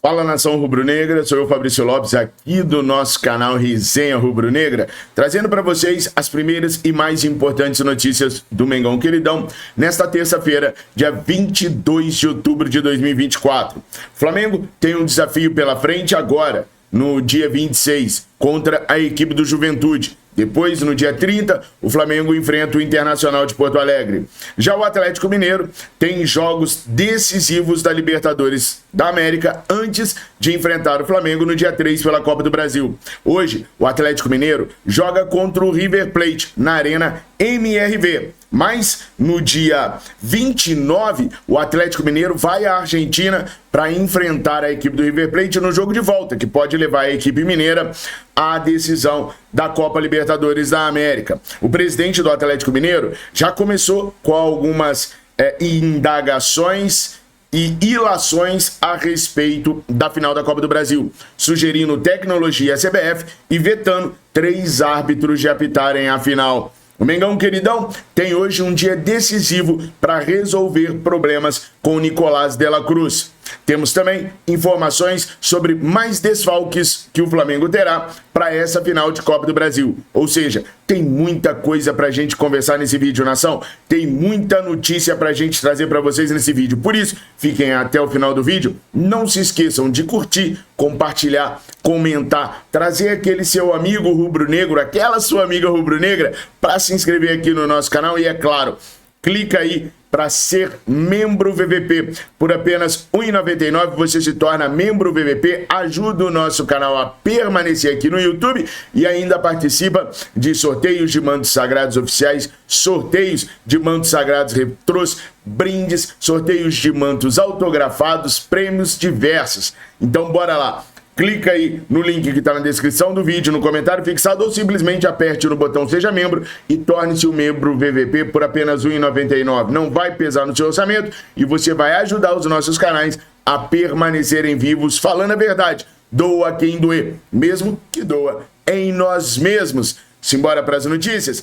Fala, nação rubro-negra, sou eu, Fabrício Lopes, aqui do nosso canal Resenha Rubro-Negra, trazendo para vocês as primeiras e mais importantes notícias do Mengão Queridão, nesta terça-feira, dia 22 de outubro de 2024. Flamengo tem um desafio pela frente agora, no dia 26, contra a equipe do Juventude. Depois, no dia 30, o Flamengo enfrenta o Internacional de Porto Alegre. Já o Atlético Mineiro tem jogos decisivos da Libertadores da América antes de enfrentar o Flamengo no dia 3 pela Copa do Brasil. Hoje, o Atlético Mineiro joga contra o River Plate na Arena MRV. Mas no dia 29, o Atlético Mineiro vai à Argentina para enfrentar a equipe do River Plate no jogo de volta, que pode levar a equipe mineira à decisão da Copa Libertadores da América. O presidente do Atlético Mineiro já começou com algumas indagações e ilações a respeito da final da Copa do Brasil, sugerindo tecnologia à CBF e vetando 3 árbitros de apitarem a final. O Mengão Queridão tem hoje um dia decisivo para resolver problemas com o Nicolás de la Cruz. Temos também informações sobre mais desfalques que o Flamengo terá para essa final de Copa do Brasil. Ou seja, tem muita coisa para a gente conversar nesse vídeo, nação. Tem muita notícia para a gente trazer para vocês nesse vídeo. Por isso, fiquem até o final do vídeo. Não se esqueçam de curtir, compartilhar, comentar, trazer aquele seu amigo rubro-negro, aquela sua amiga rubro-negra, para se inscrever aqui no nosso canal. E é claro, clica aí para ser membro VVP. Por apenas R$ 1,99 você se torna membro VVP, ajuda o nosso canal a permanecer aqui no YouTube e ainda participa de sorteios de mantos sagrados oficiais, sorteios de mantos sagrados retrôs, brindes, sorteios de mantos autografados, prêmios diversos. Então bora lá! Clica aí no link que está na descrição do vídeo, no comentário fixado, ou simplesmente aperte no botão Seja Membro e torne-se um membro VVP por apenas R$ 1,99. Não vai pesar no seu orçamento e você vai ajudar os nossos canais a permanecerem vivos, falando a verdade. Doa quem doer, mesmo que doa em nós mesmos. Simbora para as notícias?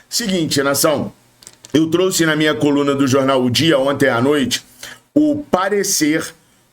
Seguinte, nação, eu trouxe na minha coluna do jornal O Dia, ontem à noite, o parecer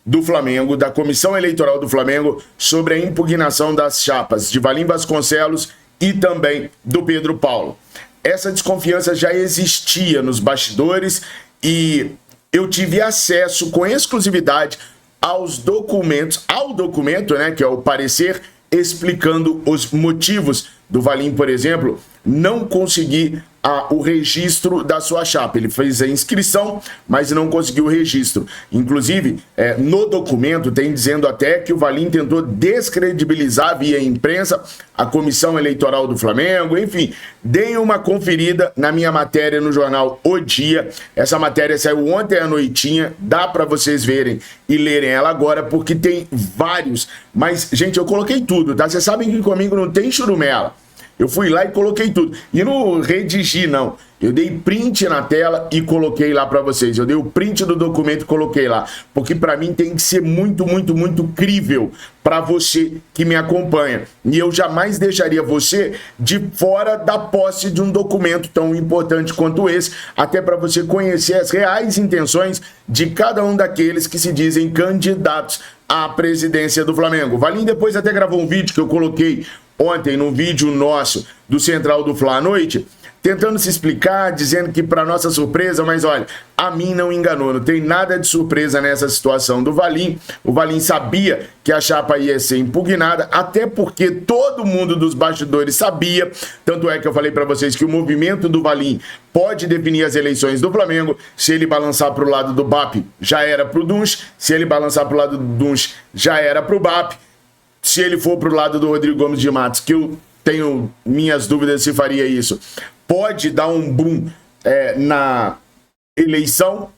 do Flamengo, da Comissão Eleitoral do Flamengo, sobre a impugnação das chapas de Valim Vasconcelos e também do Pedro Paulo. Essa desconfiança já existia nos bastidores e eu tive acesso com exclusividade aos documentos, ao documento, né, que é o parecer, explicando os motivos do Valim, por exemplo, não conseguir o registro da sua chapa. Ele fez a inscrição, mas não conseguiu o registro. Inclusive, no documento tem dizendo até que o Valim tentou descredibilizar via imprensa a Comissão Eleitoral do Flamengo. Enfim, deem uma conferida na minha matéria no jornal O Dia. Essa matéria saiu ontem à noitinha, dá para vocês verem e lerem ela agora, porque tem vários. Mas, gente, eu coloquei tudo, tá? Vocês sabem que comigo não tem churumela. Eu fui lá e coloquei tudo. E não redigi, não. Eu dei print na tela e coloquei lá para vocês. Eu dei o print do documento e coloquei lá. Porque para mim tem que ser muito, muito, muito crível para você que me acompanha. E eu jamais deixaria você de fora da posse de um documento tão importante quanto esse, até para você conhecer as reais intenções de cada um daqueles que se dizem candidatos à presidência do Flamengo. O Valim depois até gravou um vídeo que eu coloquei ontem no vídeo nosso do Central do Fla à noite, tentando se explicar, dizendo que para nossa surpresa, mas olha, a mim não enganou, não tem nada de surpresa nessa situação do Valim. O Valim sabia que a chapa ia ser impugnada, até porque todo mundo dos bastidores sabia, tanto é que eu falei para vocês que o movimento do Valim pode definir as eleições do Flamengo. Se ele balançar para o lado do BAP, já era para o Dunch, se ele balançar para o lado do Dunch, já era para o BAP. Se ele for para o lado do Rodrigo Gomes de Matos, que eu tenho minhas dúvidas se faria isso, pode dar um boom na eleição,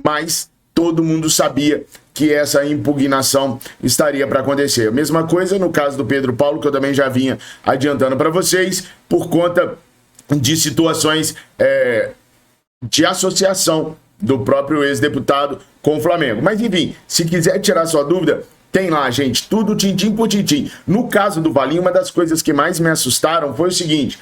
mas todo mundo sabia que essa impugnação estaria para acontecer. A mesma coisa no caso do Pedro Paulo, que eu também já vinha adiantando para vocês, por conta de situações de associação do próprio ex-deputado com o Flamengo. Mas enfim, se quiser tirar sua dúvida, Tem lá, gente, tudo tintim por tintim. No caso do Valinho, uma das coisas que mais me assustaram foi o seguinte: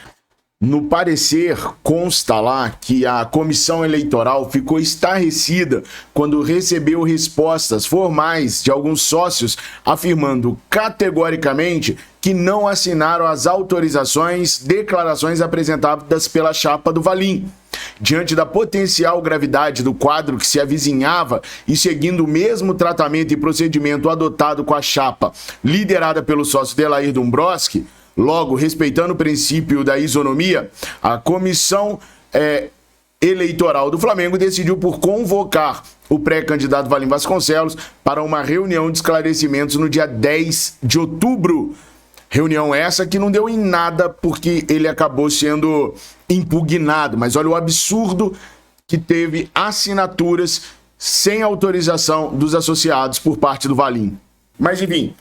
no parecer consta lá que a comissão eleitoral ficou estarrecida quando recebeu respostas formais de alguns sócios afirmando categoricamente que não assinaram as autorizações, declarações apresentadas pela chapa do Valim. Diante da potencial gravidade do quadro que se avizinhava e seguindo o mesmo tratamento e procedimento adotado com a chapa liderada pelo sócio Delair Dombrowski, logo, respeitando o princípio da isonomia, a comissão eleitoral do Flamengo decidiu por convocar o pré-candidato Valim Vasconcelos para uma reunião de esclarecimentos no dia 10 de outubro. Reunião essa que não deu em nada porque ele acabou sendo impugnado. Mas olha o absurdo que teve assinaturas sem autorização dos associados por parte do Valim. Mas enfim,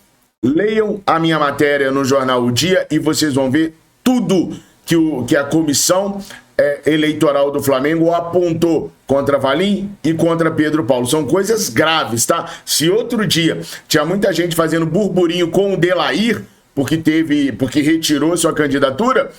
leiam a minha matéria no jornal O Dia e vocês vão ver tudo que a comissão eleitoral do Flamengo apontou contra Valim e contra Pedro Paulo. São coisas graves, tá? Se outro dia tinha muita gente fazendo burburinho com o Delair, porque retirou sua candidatura,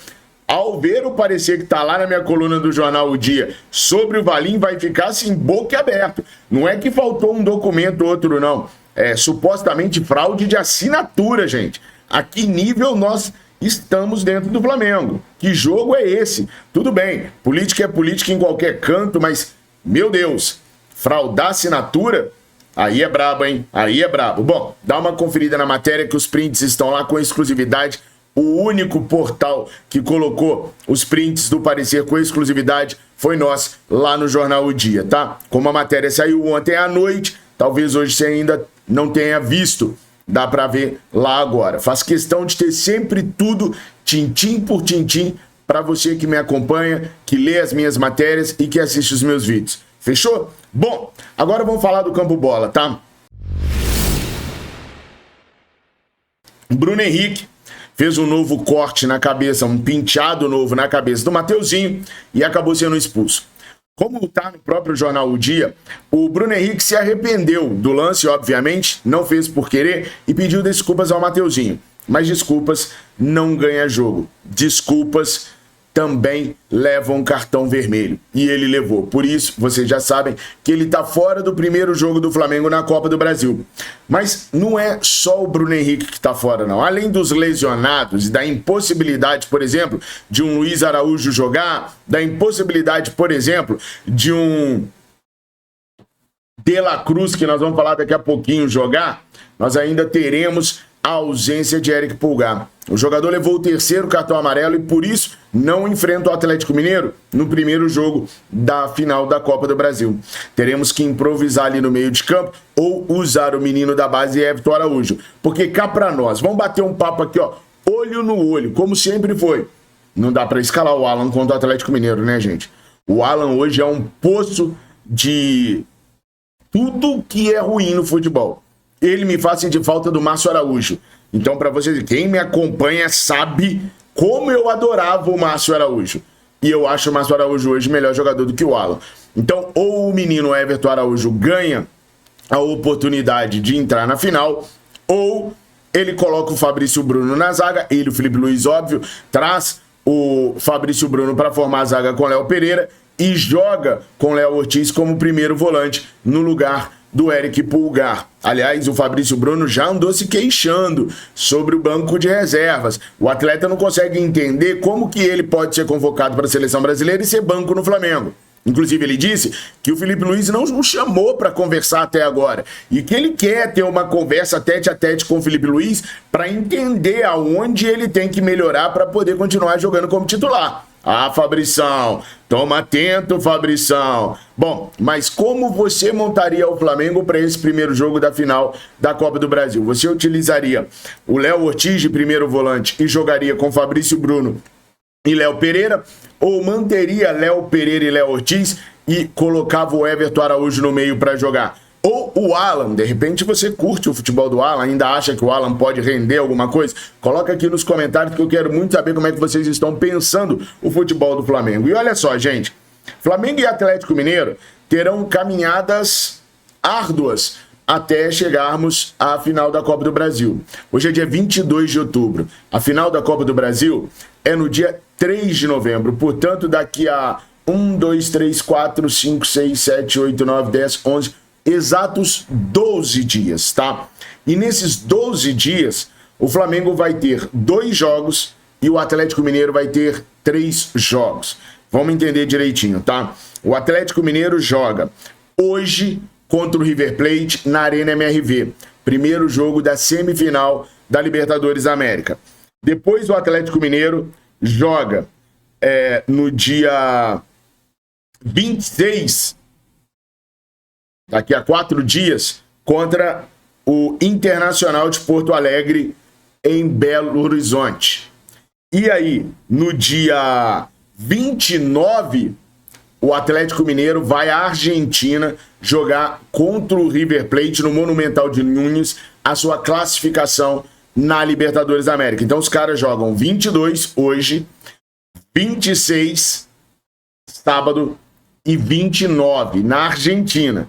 ao ver o parecer que está lá na minha coluna do jornal O Dia sobre o Valim, vai ficar assim, boca aberta. Não é que faltou um documento ou outro, não. É supostamente fraude de assinatura, gente. A que nível nós estamos dentro do Flamengo? Que jogo é esse? Tudo bem, política é política em qualquer canto, mas, meu Deus, fraudar assinatura? Aí é brabo, hein? Aí é brabo. Bom, dá uma conferida na matéria que os prints estão lá com exclusividade. O único portal que colocou os prints do parecer com exclusividade foi nós, lá no jornal O Dia, tá? Como a matéria saiu ontem à noite, talvez hoje você ainda não tenha visto, dá pra ver lá agora. Faço questão de ter sempre tudo, tintim por tintim, pra você que me acompanha, que lê as minhas matérias e que assiste os meus vídeos. Fechou? Bom, agora vamos falar do campo bola, tá? Bruno Henrique fez um novo corte na cabeça, um penteado novo na cabeça do Mateuzinho e acabou sendo expulso. Como está no próprio jornal O Dia, o Bruno Henrique se arrependeu do lance, obviamente, não fez por querer e pediu desculpas ao Mateuzinho. Mas desculpas não ganha jogo. Desculpas também levam um cartão vermelho. E ele levou. Por isso, vocês já sabem que ele está fora do primeiro jogo do Flamengo na Copa do Brasil. Mas não é só o Bruno Henrique que está fora, não. Além dos lesionados e da impossibilidade, por exemplo, de um Luiz Araújo jogar, da impossibilidade, por exemplo, de um De La Cruz, que nós vamos falar daqui a pouquinho, jogar, nós ainda teremos a ausência de Eric Pulgar. O jogador levou o terceiro cartão amarelo e por isso não enfrenta o Atlético Mineiro no primeiro jogo da final da Copa do Brasil. Teremos que improvisar ali no meio de campo ou usar o menino da base Everton Araújo. Porque cá pra nós, vamos bater um papo aqui, ó, olho no olho, como sempre foi. Não dá pra escalar o Alan contra o Atlético Mineiro, né, gente? O Alan hoje é um poço de tudo que é ruim no futebol. Ele me faz sentir falta do Márcio Araújo. Então, para vocês, quem me acompanha sabe como eu adorava o Márcio Araújo. E eu acho o Márcio Araújo hoje melhor jogador do que o Alan. Então, ou o menino Everton Araújo ganha a oportunidade de entrar na final, ou ele coloca o Fabrício Bruno na zaga, ele, o Felipe Luiz, óbvio, traz o Fabrício Bruno para formar a zaga com Léo Pereira e joga com Léo Ortiz como primeiro volante no lugar do Eric Pulgar. Aliás, o Fabrício Bruno já andou se queixando sobre o banco de reservas. O atleta não consegue entender como que ele pode ser convocado para a seleção brasileira e ser banco no Flamengo. Inclusive, ele disse que o Felipe Luiz não o chamou para conversar até agora e que ele quer ter uma conversa tete a tete com o Felipe Luiz para entender aonde ele tem que melhorar para poder continuar jogando como titular. Ah, Fabrição, toma atento, Fabrição. Bom, mas como você montaria o Flamengo para esse primeiro jogo da final da Copa do Brasil? Você utilizaria o Léo Ortiz de primeiro volante e jogaria com Fabrício Bruno e Léo Pereira? Ou manteria Léo Pereira e Léo Ortiz e colocava o Everton Araújo no meio para jogar? Ou o Alan, de repente você curte o futebol do Alan, ainda acha que o Alan pode render alguma coisa? Coloca aqui nos comentários que eu quero muito saber como é que vocês estão pensando o futebol do Flamengo. E olha só, gente, Flamengo e Atlético Mineiro terão caminhadas árduas até chegarmos à final da Copa do Brasil. Hoje é dia 22 de outubro. A final da Copa do Brasil é no dia 3 de novembro. Portanto, daqui a 1, 2, 3, 4, 5, 6, 7, 8, 9, 10, 11, exatos 12 dias, tá? E nesses 12 dias, o Flamengo vai ter 2 jogos e o Atlético Mineiro vai ter 3 jogos. Vamos entender direitinho, tá? O Atlético Mineiro joga hoje contra o River Plate na Arena MRV. Primeiro jogo da semifinal da Libertadores da América. Depois o Atlético Mineiro joga no dia 26, daqui a 4 dias, contra o Internacional de Porto Alegre em Belo Horizonte. E aí, no dia 29, o Atlético Mineiro vai à Argentina jogar contra o River Plate no Monumental de Nunes a sua classificação na Libertadores da América. Então os caras jogam 22 hoje, 26 sábado e 29 na Argentina.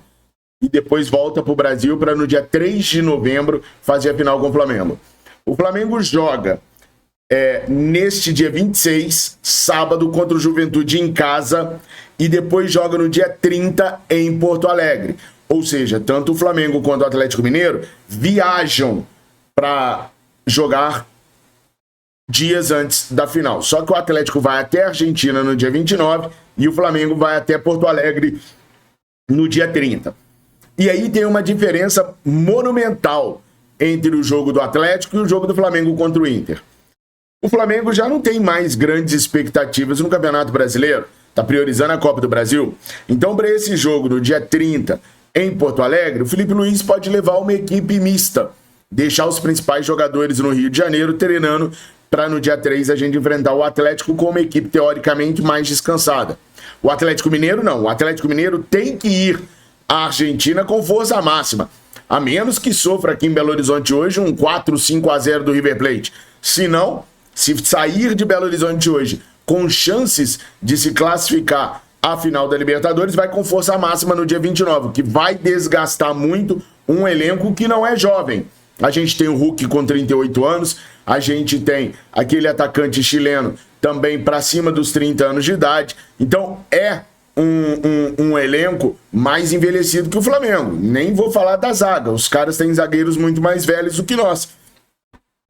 E depois volta para o Brasil para no dia 3 de novembro fazer a final com o Flamengo. O Flamengo joga neste dia 26, sábado, contra o Juventude em casa, e depois joga no dia 30 em Porto Alegre. Ou seja, tanto o Flamengo quanto o Atlético Mineiro viajam para jogar dias antes da final. Só que o Atlético vai até a Argentina no dia 29 e o Flamengo vai até Porto Alegre no dia 30. E aí tem uma diferença monumental entre o jogo do Atlético e o jogo do Flamengo contra o Inter. O Flamengo já não tem mais grandes expectativas no Campeonato Brasileiro, está priorizando a Copa do Brasil. Então, para esse jogo, no dia 30, em Porto Alegre, o Felipe Luiz pode levar uma equipe mista, deixar os principais jogadores no Rio de Janeiro treinando para no dia 3 a gente enfrentar o Atlético com uma equipe teoricamente mais descansada. O Atlético Mineiro não, o Atlético Mineiro tem que ir à Argentina com força máxima, a menos que sofra aqui em Belo Horizonte hoje um 4-5-0 do River Plate. Se não, se sair de Belo Horizonte hoje com chances de se classificar à final da Libertadores, vai com força máxima no dia 29, que vai desgastar muito um elenco que não é jovem. A gente tem o Hulk com 38 anos, a gente tem aquele atacante chileno também para cima dos 30 anos de idade. Então é um elenco mais envelhecido que o Flamengo. Nem vou falar da zaga, os caras têm zagueiros muito mais velhos do que nós.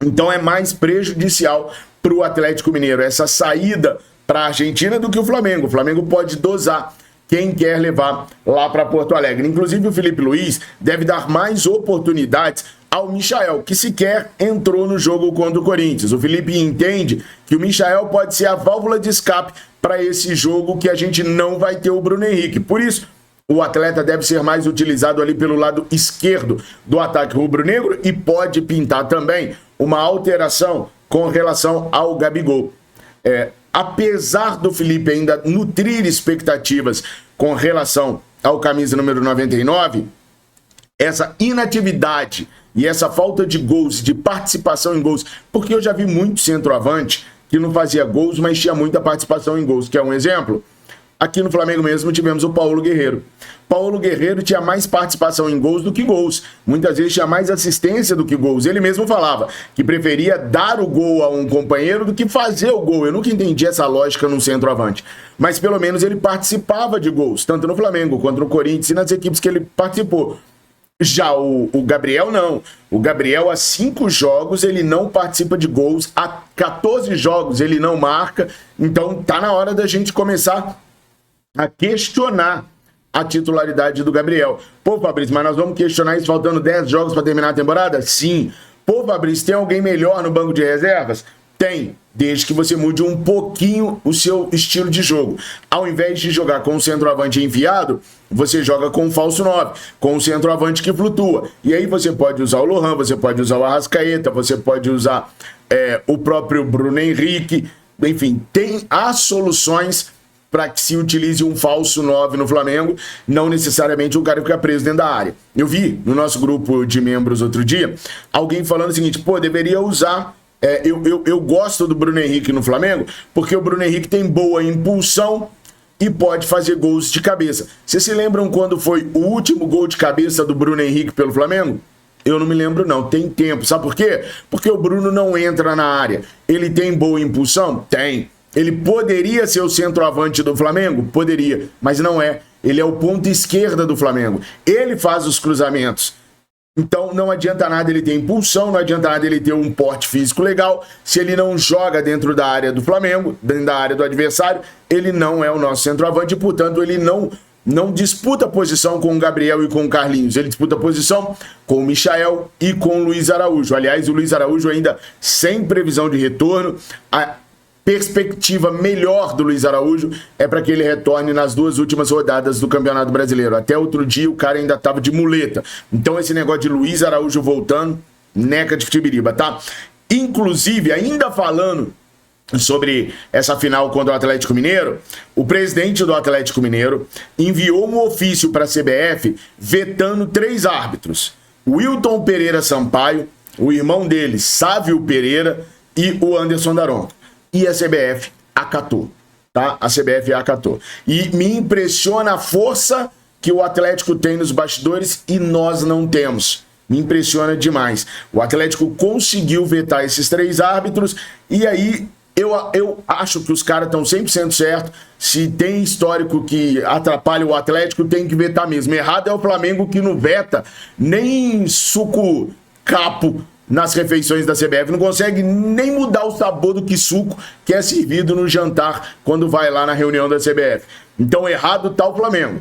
Então é mais prejudicial para o Atlético Mineiro essa saída para a Argentina do que o Flamengo. O Flamengo pode dosar quem quer levar lá para Porto Alegre. Inclusive o Felipe Luiz deve dar mais oportunidades ao Michael, que sequer entrou no jogo contra o Corinthians. O Felipe entende que o Michael pode ser a válvula de escape para esse jogo que a gente não vai ter o Bruno Henrique. Por isso, o atleta deve ser mais utilizado ali pelo lado esquerdo do ataque rubro-negro e pode pintar também uma alteração com relação ao Gabigol. Apesar do Felipe ainda nutrir expectativas com relação ao camisa número 99, essa inatividade e essa falta de gols, de participação em gols, porque eu já vi muito centroavante que não fazia gols, mas tinha muita participação em gols. Quer um exemplo? Aqui no Flamengo mesmo tivemos o Paulo Guerreiro. Paulo Guerreiro tinha mais participação em gols do que gols. Muitas vezes tinha mais assistência do que gols. Ele mesmo falava que preferia dar o gol a um companheiro do que fazer o gol. Eu nunca entendi essa lógica num centroavante. Mas pelo menos ele participava de gols, tanto no Flamengo contra o Corinthians e nas equipes que ele participou. Já o Gabriel não. O Gabriel, há 5 jogos, ele não participa de gols. Há 14 jogos ele não marca. Então tá na hora da gente começar a questionar a titularidade do Gabriel. Pô, Fabrício, mas nós vamos questionar isso faltando 10 jogos para terminar a temporada? Sim. Pô, Fabrício, tem alguém melhor no banco de reservas? Tem, desde que você mude um pouquinho o seu estilo de jogo. Ao invés de jogar com o centroavante enfiado, você joga com o falso 9, com o centroavante que flutua. E aí você pode usar o Lohan, você pode usar o Arrascaeta, você pode usar o próprio Bruno Henrique. Enfim, tem as soluções para que se utilize um falso 9 no Flamengo, não necessariamente o cara fica preso dentro da área. Eu vi no nosso grupo de membros outro dia, alguém falando o seguinte, pô, deveria usar... Eu gosto do Bruno Henrique no Flamengo, porque o Bruno Henrique tem boa impulsão e pode fazer gols de cabeça. Vocês se lembram quando foi o último gol de cabeça do Bruno Henrique pelo Flamengo? Eu não me lembro não, tem tempo. Sabe por quê? Porque o Bruno não entra na área. Ele tem boa impulsão? Tem. Ele poderia ser o centroavante do Flamengo? Poderia, mas não é. Ele é o ponta esquerda do Flamengo. Ele faz os cruzamentos. Então não adianta nada ele ter impulsão, não adianta nada ele ter um porte físico legal. Se ele não joga dentro da área do Flamengo, dentro da área do adversário, ele não é o nosso centroavante e, portanto, ele não disputa posição com o Gabriel e com o Carlinhos. Ele disputa posição com o Michael e com o Luiz Araújo. Aliás, o Luiz Araújo ainda sem previsão de retorno. A perspectiva melhor do Luiz Araújo é para que ele retorne nas 2 últimas rodadas do Campeonato Brasileiro. Até outro dia o cara ainda estava de muleta. Então esse negócio de Luiz Araújo voltando, neca de futibiriba, tá? Inclusive, ainda falando sobre essa final contra o Atlético Mineiro, o presidente do Atlético Mineiro enviou um ofício para a CBF vetando 3 árbitros. Wilton Pereira Sampaio, o irmão dele, Sávio Pereira, e o Anderson Daronco. E a CBF acatou, tá? A CBF acatou. E me impressiona a força que o Atlético tem nos bastidores e nós não temos. Me impressiona demais. O Atlético conseguiu vetar esses 3 árbitros e aí eu acho que os caras estão 100% certos. Se tem histórico que atrapalha o Atlético, tem que vetar mesmo. Errado é o Flamengo que não veta nem suco capo nas refeições da CBF, não consegue nem mudar o sabor do que suco que é servido no jantar quando vai lá na reunião da CBF. Então errado tá o Flamengo.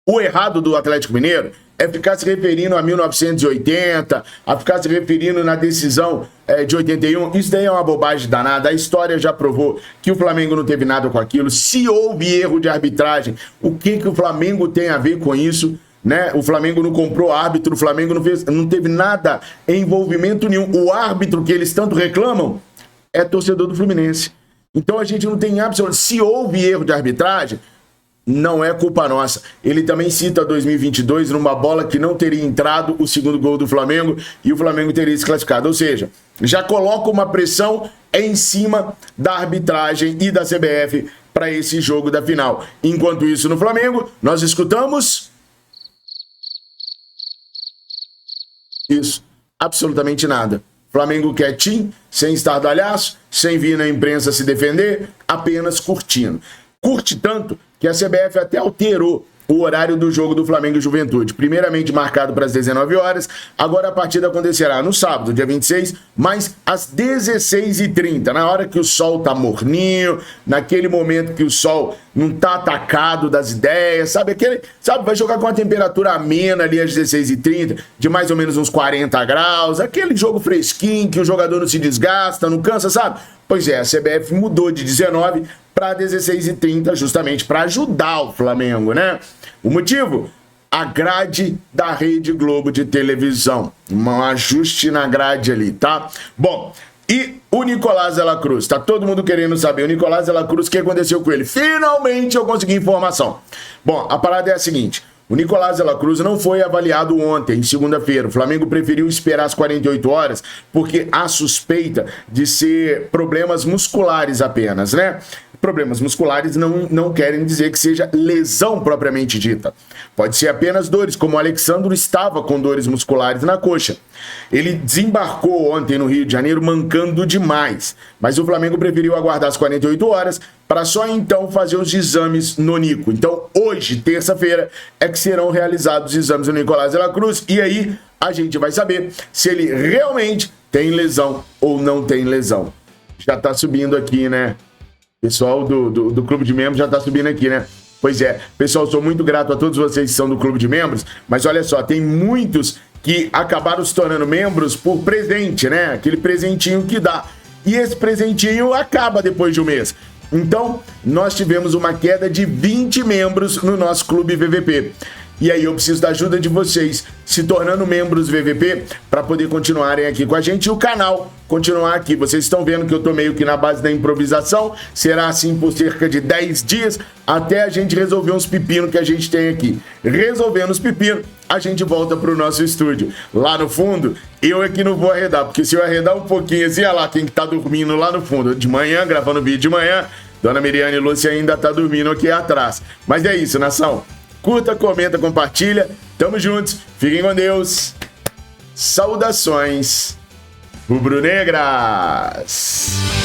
O errado do Atlético Mineiro é ficar se referindo a 1980, a ficar se referindo na decisão de 81. Isso daí é uma bobagem danada. A história já provou que o Flamengo não teve nada com aquilo. Se houve erro de arbitragem, o que o Flamengo tem a ver com isso? Né? O Flamengo não comprou árbitro, o Flamengo não teve nada, envolvimento nenhum. O árbitro que eles tanto reclamam é torcedor do Fluminense. Então a gente não tem absolutamente... Se houve erro de arbitragem, não é culpa nossa. Ele também cita 2022 numa bola que não teria entrado o segundo gol do Flamengo e o Flamengo teria se classificado. Ou seja, já coloca uma pressão em cima da arbitragem e da CBF para esse jogo da final. Enquanto isso, no Flamengo, nós escutamos... Isso, absolutamente nada. Flamengo quietinho, sem estardalhaço, sem vir na imprensa se defender, apenas curtindo. Curte tanto que a CBF até alterou o horário do jogo do Flamengo e Juventude. Primeiramente marcado para as 19 horas, agora a partida acontecerá no sábado, dia 26, mas às 16h30, na hora que o sol tá morninho, naquele momento que o sol não tá atacado das ideias, sabe? Vai jogar com a temperatura amena ali às 16h30, de mais ou menos uns 40 graus, aquele jogo fresquinho, que o jogador não se desgasta, não cansa, sabe? Pois é, a CBF mudou de 19 para 16h30 justamente para ajudar o Flamengo, né? O motivo? A grade da Rede Globo de televisão. Um ajuste na grade ali, tá? Bom, e o Nicolás de la Cruz? Tá todo mundo querendo saber. O Nicolás de la Cruz, o que aconteceu com ele? Finalmente eu consegui informação. Bom, a parada é a seguinte. O Nicolás de la Cruz não foi avaliado ontem, segunda-feira. O Flamengo preferiu esperar as 48 horas porque há suspeita de ser problemas musculares apenas, né? Problemas musculares não querem dizer que seja lesão propriamente dita. Pode ser apenas dores, como o Alexandro estava com dores musculares na coxa. Ele desembarcou ontem no Rio de Janeiro mancando demais, mas o Flamengo preferiu aguardar as 48 horas para só então fazer os exames no Nico. Então hoje, terça-feira, é que serão realizados os exames do Nicolás de la Cruz e aí a gente vai saber se ele realmente tem lesão ou não tem lesão. Já tá subindo aqui, né? Pessoal do clube de membros já tá subindo aqui, né? Pois é, pessoal, sou muito grato a todos vocês que são do clube de membros, mas olha só, tem muitos que acabaram se tornando membros por presente, né? Aquele presentinho que dá. E esse presentinho acaba depois de um mês. Então, nós tivemos uma queda de 20 membros no nosso clube VVP. E aí eu preciso da ajuda de vocês se tornando membros VVP para poder continuarem aqui com a gente e o canal continuar aqui. Vocês estão vendo que eu tô meio que na base da improvisação. Será assim por cerca de 10 dias até a gente resolver uns pepinos que a gente tem aqui. Resolvendo os pepinos, a gente volta pro nosso estúdio. Lá no fundo, eu é que não vou arredar, porque se eu arredar um pouquinho assim, olha lá quem que tá dormindo lá no fundo. De manhã, gravando vídeo de manhã, Dona Miriane Lúcia ainda tá dormindo aqui atrás. Mas é isso, nação. Curta, comenta, compartilha. Tamo juntos. Fiquem com Deus. Saudações rubro-negras.